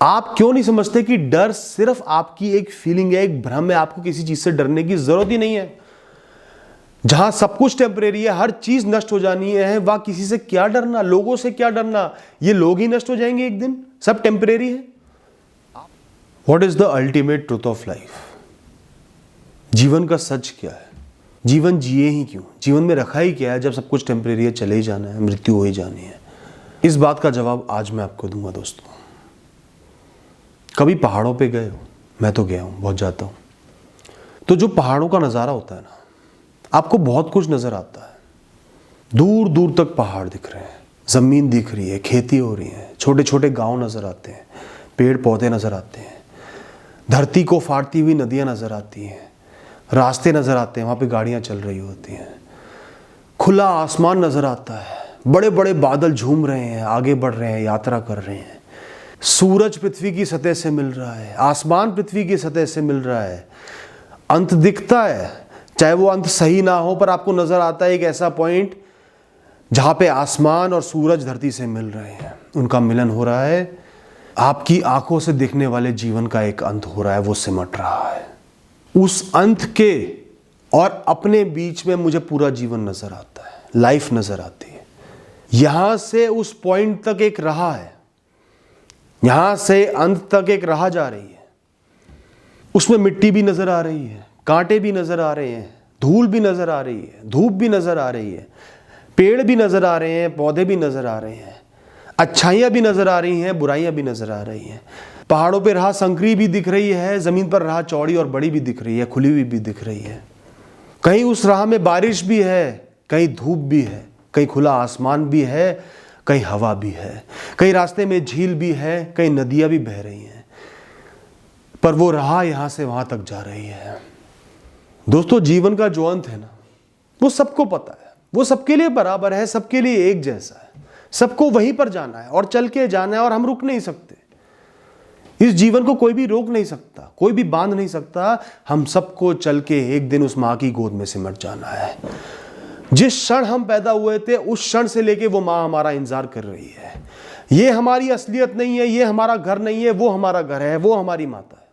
आप क्यों नहीं समझते कि डर सिर्फ आपकी एक फीलिंग है, एक भ्रम है, आपको किसी चीज से डरने की जरूरत ही नहीं है। जहां सब कुछ टेम्परेरी है, हर चीज नष्ट हो जानी है, वहां किसी से क्या डरना, लोगों से क्या डरना, ये लोग ही नष्ट हो जाएंगे एक दिन, सब टेम्परेरी है। What is the ultimate truth of life? जीवन का सच क्या है? जीवन जिए ही क्यों? जीवन में रखा ही क्या है जब सब कुछ टेम्परेरी है, चले ही जाना है, मृत्यु हो ही जानी है? इस बात का जवाब आज मैं आपको दूंगा दोस्तों। कभी पहाड़ों पे गए हो? मैं तो गया हूं, बहुत जाता हूं। तो जो पहाड़ों का नज़ारा होता है ना, आपको बहुत कुछ नजर आता है। दूर दूर तक पहाड़ दिख रहे हैं, जमीन दिख रही है, खेती हो रही है, छोटे छोटे गांव नजर आते हैं, पेड़ पौधे नजर आते हैं, धरती को फाड़ती हुई नदियां नजर आती हैं, रास्ते नजर आते हैं, वहां पे गाड़ियां चल रही होती हैं, खुला आसमान नजर आता है, बड़े बड़े बादल झूम रहे हैं, आगे बढ़ रहे हैं, यात्रा कर रहे हैं, सूरज पृथ्वी की सतह से मिल रहा है, आसमान पृथ्वी की सतह से मिल रहा है, अंत दिखता है, चाहे वो अंत सही ना हो, पर आपको नजर आता है एक ऐसा पॉइंट जहां पे आसमान और सूरज धरती से मिल रहे हैं, उनका मिलन हो रहा है, आपकी आंखों से दिखने वाले जीवन का एक अंत हो रहा है, वो सिमट रहा है। उस अंत के और अपने बीच में मुझे पूरा जीवन नजर आता है, लाइफ नजर आती है। यहां से उस पॉइंट तक एक राह है, यहां से अंत तक एक राह जा रही है, उसमें मिट्टी भी नजर आ रही है, कांटे भी नजर आ रहे हैं, धूल भी नजर आ रही है, धूप भी नजर आ रही है, पेड़ भी नजर आ रहे हैं, पौधे भी नजर आ रहे हैं, अच्छाइयां भी नजर आ रही हैं, बुराइयां भी नजर आ रही हैं। पहाड़ों पे राह संकरी भी दिख रही है, जमीन पर राह चौड़ी और बड़ी भी दिख रही है, खुली हुई भी दिख रही है। कहीं उस राह में बारिश भी है, कहीं धूप भी है, कहीं खुला आसमान भी है, कहीं हवा भी है, कहीं रास्ते में झील भी है, कहीं नदियां भी बह रही हैं, पर वो राह यहां से वहां तक जा रही है। दोस्तों, जीवन का जो अंत है ना, वो सबको पता है, वो सबके लिए बराबर है, सबके लिए एक जैसा है, सबको वहीं पर जाना है और चल के जाना है, और हम रुक नहीं सकते। इस जीवन को कोई भी रोक नहीं सकता, कोई भी बांध नहीं सकता। हम सबको चल के एक दिन उस मां की गोद में सिमट जाना है। जिस क्षण हम पैदा हुए थे, उस क्षण से लेके वो मां हमारा इंतजार कर रही है। ये हमारी असलियत नहीं है, ये हमारा घर नहीं है, वो हमारा घर है, वो हमारी माता है।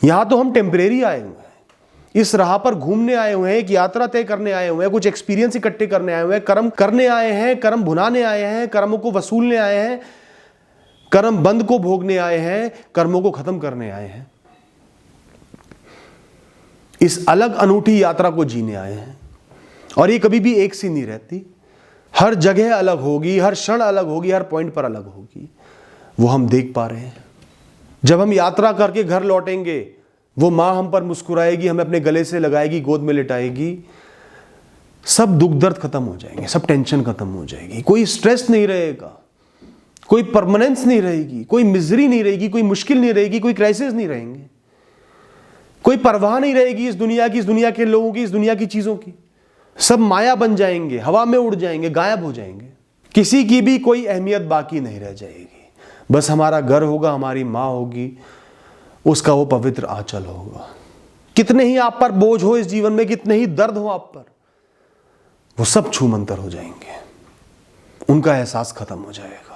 यहां तो हम टेम्परेरी आए हुए हैं, इस राह पर घूमने आए हुए हैं, एक यात्रा तय करने आए हुए हैं, कुछ एक्सपीरियंस इकट्ठे करने आए हुए हैं, कर्म करने आए हैं, कर्म भुनाने आए हैं, कर्मों को वसूलने आए हैं, कर्म बंद को भोगने आए हैं, कर्मों को खत्म करने आए हैं। इस अलग अनूठी यात्रा को जीने आए हैं, और ये कभी भी एक सी नहीं रहती। हर जगह अलग होगी, हर क्षण अलग होगी, हर पॉइंट पर अलग होगी। वो हम देख पा रहे हैं। जब हम यात्रा करके घर लौटेंगे, वो मां हम पर मुस्कुराएगी, हमें अपने गले से लगाएगी, गोद में लिटाएगी, सब दुख दर्द खत्म हो जाएंगे, सब टेंशन खत्म हो जाएगी, कोई स्ट्रेस नहीं रहेगा, कोई परमानेंस नहीं रहेगी, कोई मिजरी नहीं रहेगी, कोई मुश्किल नहीं रहेगी, कोई क्राइसिस नहीं रहेंगे, कोई परवाह नहीं रहेगी इस दुनिया की, इस दुनिया के लोगों की, इस दुनिया की चीजों की। सब माया बन जाएंगे, हवा में उड़ जाएंगे, गायब हो जाएंगे। किसी की भी कोई अहमियत बाकी नहीं रह जाएगी। बस हमारा घर होगा, हमारी माँ होगी, उसका वो पवित्र आंचल होगा। कितने ही आप पर बोझ हो इस जीवन में, कितने ही दर्द हो आप पर, वो सब छूमंतर हो जाएंगे, उनका एहसास खत्म हो जाएगा।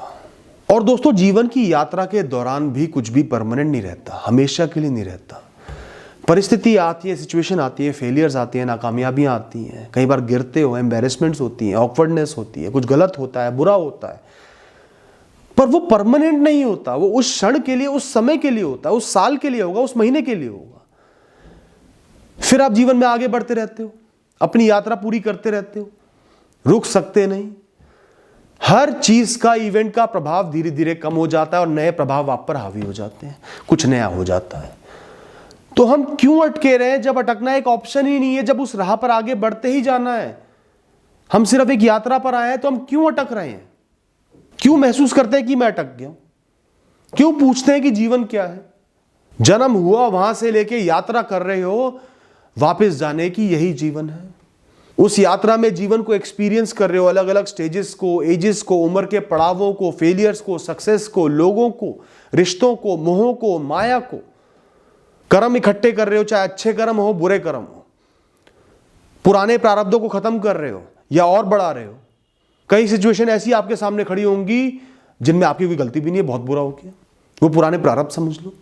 और दोस्तों, जीवन की यात्रा के दौरान भी कुछ भी परमानेंट नहीं रहता, हमेशा के लिए नहीं रहता। परिस्थिति आती है, सिचुएशन आती है, फेलियर्स आती है, नाकामयाबियां आती हैं, कई बार गिरते हो, एम्बेरसमेंट्स होती हैं, ऑकवर्डनेस होती है, कुछ गलत होता है, बुरा होता है, पर वो परमानेंट नहीं होता। वो उस क्षण के लिए, उस समय के लिए होता है, उस साल के लिए होगा, उस महीने के लिए होगा। फिर आप जीवन में आगे बढ़ते रहते हो, अपनी यात्रा पूरी करते रहते हो, रुक सकते नहीं। हर चीज का, इवेंट का प्रभाव धीरे धीरे कम हो जाता है और नए प्रभाव आप पर हावी हो जाते हैं, कुछ नया हो जाता है। तो हम क्यों अटके रहे हैं, जब अटकना एक ऑप्शन ही नहीं है, जब उस राह पर आगे बढ़ते ही जाना है। हम सिर्फ एक यात्रा पर आए हैं, तो हम क्यों अटक रहे हैं? क्यों महसूस करते हैं कि मैं अटक गया? क्यों पूछते हैं कि जीवन क्या है? जन्म हुआ, वहां से लेके यात्रा कर रहे हो, वापस जाने की यही जीवन है। उस यात्रा में जीवन को एक्सपीरियंस कर रहे हो, अलग अलग स्टेजेस को, एजेस को, उम्र के पड़ावों को, फेलियर्स को, सक्सेस को, लोगों को, रिश्तों को, मोहों को, माया को। कर्म इकट्ठे कर रहे हो, चाहे अच्छे कर्म हो, बुरे कर्म हो। पुराने प्रारब्धों को खत्म कर रहे हो या और बढ़ा रहे हो। कई सिचुएशन ऐसी आपके सामने खड़ी होंगी जिनमें आपकी कोई गलती भी नहीं है, बहुत बुरा हो गया, वो पुराने प्रारब्ध समझ लो,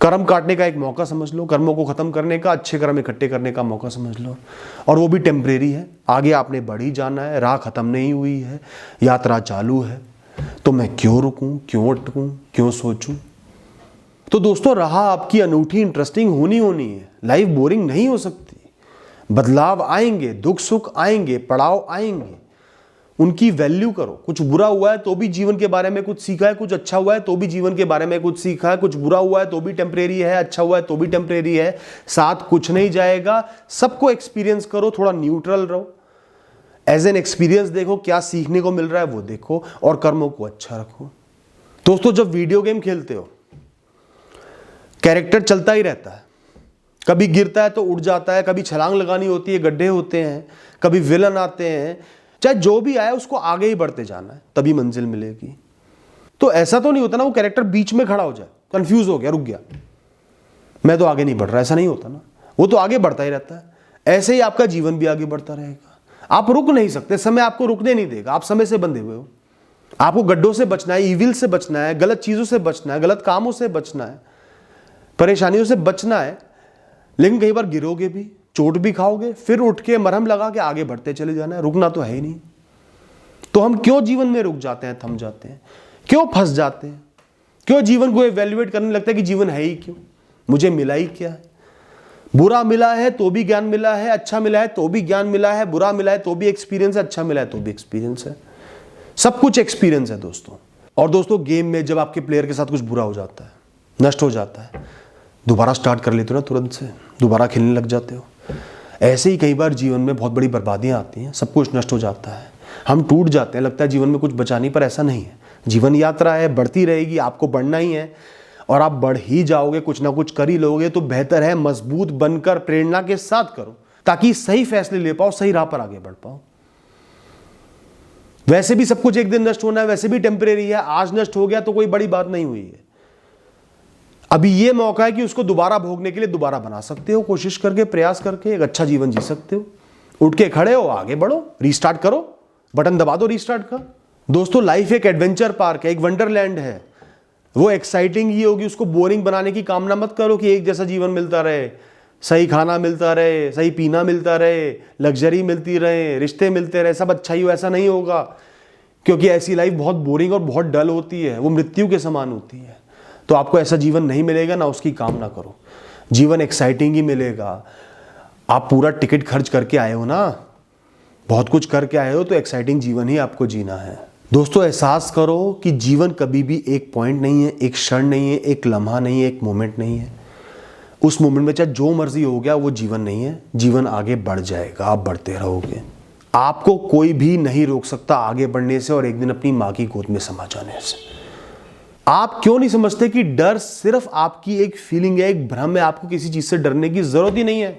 कर्म काटने का एक मौका समझ लो, कर्मों को खत्म करने का, अच्छे कर्म इकट्ठे करने का मौका समझ लो, और वो भी टेम्परेरी है। आगे आपने बढ़ ही जाना है, राह खत्म नहीं हुई है, यात्रा चालू है। तो मैं क्यों रुकूं, क्यों अटकूं, क्यों सोचूं? तो दोस्तों, राह आपकी अनूठी, इंटरेस्टिंग होनी है। लाइफ बोरिंग नहीं हो सकती। बदलाव आएंगे, दुख सुख आएंगे, पड़ाव आएंगे, उनकी वैल्यू करो। कुछ बुरा हुआ है तो भी जीवन के बारे में कुछ सीखा है, कुछ अच्छा हुआ है तो भी जीवन के बारे में कुछ सीखा है, कुछ बुरा हुआ है तो भी टेम्परेरी है, अच्छा हुआ है तो भी टेम्परेरी है, साथ कुछ नहीं जाएगा। सबको एक्सपीरियंस करो, थोड़ा न्यूट्रल रहो, एज एन एक्सपीरियंस देखो, क्या सीखने को मिल रहा है वो देखो, और कर्मों को अच्छा रखो। दोस्तों, जब वीडियो गेम खेलते हो, कैरेक्टर चलता ही रहता है, कभी गिरता है तो उड़ जाता है, कभी छलांग लगानी होती है, गड्ढे होते हैं, कभी विलन आते हैं, चाहे जो भी आए उसको आगे ही बढ़ते जाना है, तभी मंजिल मिलेगी। तो ऐसा तो नहीं होता ना वो कैरेक्टर बीच में खड़ा हो जाए, कंफ्यूज हो गया, रुक गया, मैं तो आगे नहीं बढ़ रहा, ऐसा नहीं होता ना, वो तो आगे बढ़ता ही रहता है। ऐसे ही आपका जीवन भी आगे बढ़ता रहेगा। आप रुक नहीं सकते, समय आपको रुकने नहीं देगा, आप समय से बंधे हुए हो। आपको गड्ढों से बचना है, ईविल से बचना है, गलत चीजों से बचना है, गलत कामों से बचना है, परेशानियों से बचना है। लेकिन कई बार गिरोगे भी, चोट भी खाओगे, फिर उठ के मरहम लगा के आगे बढ़ते चले जाना है, रुकना तो है ही नहीं। तो हम क्यों जीवन में रुक जाते हैं, थम जाते हैं, क्यों फंस जाते हैं, क्यों जीवन को इवैल्यूएट करने लगता है कि जीवन है ही क्यों, मुझे मिला ही क्या है? बुरा मिला है तो भी ज्ञान मिला है, अच्छा मिला है तो भी ज्ञान मिला है, बुरा मिला है तो भी एक्सपीरियंस है, अच्छा मिला है तो भी एक्सपीरियंस है, सब कुछ एक्सपीरियंस है दोस्तों। और दोस्तों, गेम में जब आपके प्लेयर के साथ कुछ बुरा हो जाता है, नष्ट हो जाता है, दोबारा स्टार्ट कर लेते हो ना, तुरंत से दोबारा खेलने लग जाते हो। ऐसे ही कई बार जीवन में बहुत बड़ी बर्बादियां आती हैं, सब कुछ नष्ट हो जाता है, हम टूट जाते हैं, लगता है जीवन में कुछ बचा नहीं, पर ऐसा नहीं है। जीवन यात्रा है, बढ़ती रहेगी, आपको बढ़ना ही है, और आप बढ़ ही जाओगे, कुछ ना कुछ कर ही लोगे। तो बेहतर है मजबूत बनकर प्रेरणा के साथ करो, ताकि सही फैसले ले पाओ, सही राह पर आगे बढ़ पाओ। वैसे भी सब कुछ एक दिन नष्ट होना है, वैसे भी टेम्परेरी है, आज नष्ट हो गया तो कोई बड़ी बात नहीं हुई है। अभी ये मौका है कि उसको दोबारा भोगने के लिए दोबारा बना सकते हो, कोशिश करके, प्रयास करके एक अच्छा जीवन जी सकते हो। उठ के खड़े हो, आगे बढ़ो, रीस्टार्ट करो, बटन दबा दो रीस्टार्ट का। दोस्तों, लाइफ एक एडवेंचर पार्क है, एक वंडरलैंड है, वो एक्साइटिंग ही होगी। उसको बोरिंग बनाने की कामना मत करो कि एक जैसा जीवन मिलता रहे, सही खाना मिलता रहे, सही पीना मिलता रहे, लग्जरी मिलती रहे, रिश्ते मिलते रहे, सब अच्छा ही हो, ऐसा नहीं होगा। क्योंकि ऐसी लाइफ बहुत बोरिंग और बहुत डल होती है, वो मृत्यु के समान होती है। तो आपको ऐसा जीवन नहीं मिलेगा, ना उसकी कामना करो। जीवन एक्साइटिंग ही मिलेगा। आप पूरा टिकट खर्च करके आए हो ना, बहुत कुछ करके आए हो, तो एक्साइटिंग जीवन ही आपको जीना है। दोस्तों, एहसास करो कि जीवन कभी भी एक पॉइंट नहीं है, एक क्षण नहीं है, एक लम्हा नहीं है, एक मोमेंट नहीं है। उस मोमेंट में चाहे जो मर्जी हो गया, वो जीवन नहीं है। जीवन आगे बढ़ जाएगा, आप बढ़ते रहोगे। आपको कोई भी नहीं रोक सकता आगे बढ़ने से और एक दिन अपनी माँ की गोद में समा जाने से। आप क्यों नहीं समझते कि डर सिर्फ आपकी एक फीलिंग है, एक भ्रम है? आपको किसी चीज से डरने की जरूरत ही नहीं है।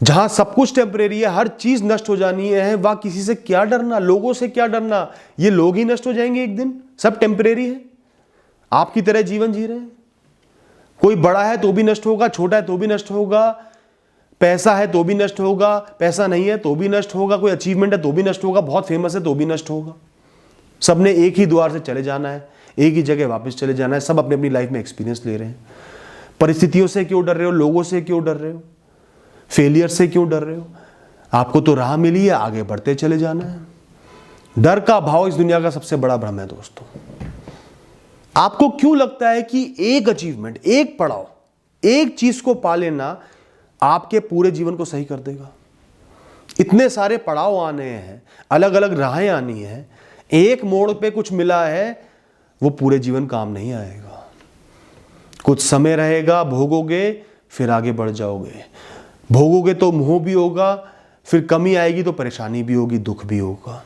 जहां सब कुछ टेम्परेरी है, हर चीज नष्ट हो जानी है, वहां किसी से क्या डरना, लोगों से क्या डरना? ये लोग ही नष्ट हो जाएंगे एक दिन, सब टेम्परेरी है, आपकी तरह जीवन जी रहे हैं। कोई बड़ा है तो भी नष्ट होगा, छोटा है तो भी नष्ट होगा, पैसा है तो भी नष्ट होगा, पैसा नहीं है तो भी नष्ट होगा, कोई अचीवमेंट है तो भी नष्ट होगा, बहुत फेमस है तो भी नष्ट होगा। सबने एक ही द्वार से चले जाना है, एक ही जगह वापस चले जाना है। सब अपनी अपनी लाइफ में एक्सपीरियंस ले रहे हैं। परिस्थितियों से क्यों डर रहे हो? लोगों से क्यों डर रहे हो? फेलियर से क्यों डर रहे हो? आपको तो राह मिली है, आगे बढ़ते चले जाना है। डर का भाव इस दुनिया का सबसे बड़ा भ्रम है दोस्तों। आपको क्यों लगता है कि एक अचीवमेंट, एक पड़ाव, एक चीज को पा लेना आपके पूरे जीवन को सही कर देगा? इतने सारे पड़ाव आने हैं, अलग अलग राहें आनी है, एक मोड़ पे कुछ मिला है, वो पूरे जीवन काम नहीं आएगा। कुछ समय रहेगा, भोगोगे, फिर आगे बढ़ जाओगे। भोगोगे तो मोह भी होगा, फिर कमी आएगी तो परेशानी भी होगी, दुख भी होगा।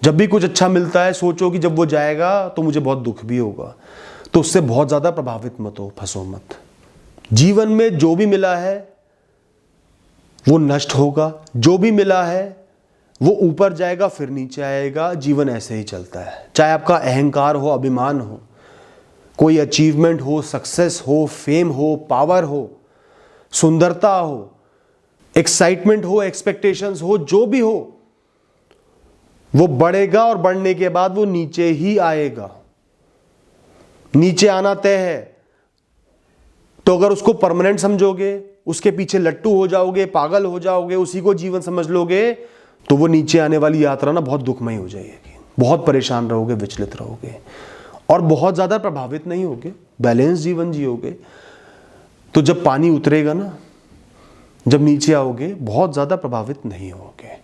जब भी कुछ अच्छा मिलता है, सोचो कि जब वो जाएगा तो मुझे बहुत दुख भी होगा। तो उससे बहुत ज्यादा प्रभावित मत हो, फंसो मत। जीवन में जो भी मिला है वो नष्ट होगा, जो भी मिला है वो ऊपर जाएगा, फिर नीचे आएगा। जीवन ऐसे ही चलता है। चाहे आपका अहंकार हो, अभिमान हो, कोई अचीवमेंट हो, सक्सेस हो, फेम हो, पावर हो, सुंदरता हो, एक्साइटमेंट हो, एक्सपेक्टेशंस हो, जो भी हो, वो बढ़ेगा और बढ़ने के बाद वो नीचे ही आएगा। नीचे आना तय है। तो अगर उसको परमानेंट समझोगे, उसके पीछे लट्टू हो जाओगे, पागल हो जाओगे, उसी को जीवन समझ लोगे, तो वो नीचे आने वाली यात्रा ना बहुत दुखमयी हो जाएगी। बहुत परेशान रहोगे, विचलित रहोगे और बहुत ज्यादा प्रभावित नहीं होगे, बैलेंस जीवन जियोगे। तो जब पानी उतरेगा ना, जब नीचे आओगे, बहुत ज्यादा प्रभावित नहीं होगे।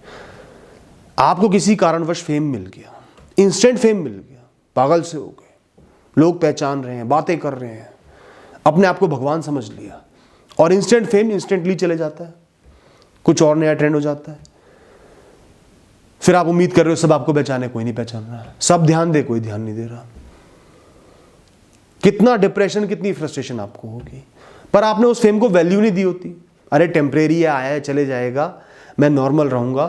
आपको किसी कारणवश फेम मिल गया, इंस्टेंट फेम मिल गया, पागल से हो गए, लोग पहचान रहे हैं, बातें कर रहे हैं, अपने आप को भगवान समझ लिया, और इंस्टेंट फेम इंस्टेंटली चले जाता है, कुछ और नया ट्रेंड हो जाता है। फिर आप उम्मीद कर रहे हो सब आपको पहचाने, कोई नहीं पहचान रहा, सब ध्यान दे, कोई ध्यान नहीं दे रहा। कितना डिप्रेशन, कितनी फ्रस्ट्रेशन आपको होगी। पर आपने उस फेम को वैल्यू नहीं दी होती। अरे टेम्परेरी है, आया है, चले जाएगा, मैं नॉर्मल रहूंगा,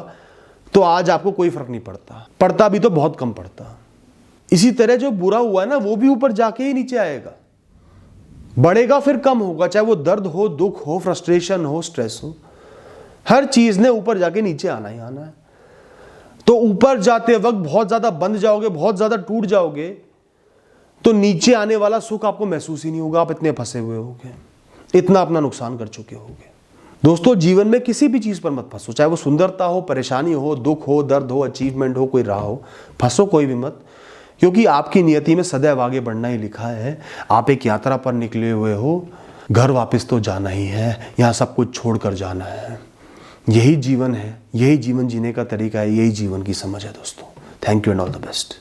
तो आज आपको कोई फर्क नहीं पड़ता। पड़ता भी तो बहुत कम पड़ता। इसी तरह जो बुरा हुआ है ना, वो भी ऊपर जाके ही नीचे आएगा, बढ़ेगा फिर कम होगा, चाहे वो दर्द हो, दुख हो, फ्रस्ट्रेशन हो, स्ट्रेस हो, हर चीज ने ऊपर जाके नीचे आना ही आना है। तो ऊपर जाते वक्त बहुत ज्यादा बंध जाओगे, बहुत ज्यादा टूट जाओगे, तो नीचे आने वाला सुख आपको महसूस ही नहीं होगा। आप इतने फंसे हुए होगे, इतना अपना नुकसान कर चुके होगे। दोस्तों, जीवन में किसी भी चीज पर मत फंसो, चाहे वो सुंदरता हो, परेशानी हो, दुख हो, दर्द हो, अचीवमेंट हो, कोई राह हो, फंसो कोई भी मत, क्योंकि आपकी नियति में सदैव आगे बढ़ना ही लिखा है। आप एक यात्रा पर निकले हुए हो, घर वापस तो जाना ही है, यहाँ सब कुछ छोड़कर जाना है। यही जीवन है, यही जीवन जीने का तरीका है, यही जीवन की समझ है दोस्तों। Thank you and all the best.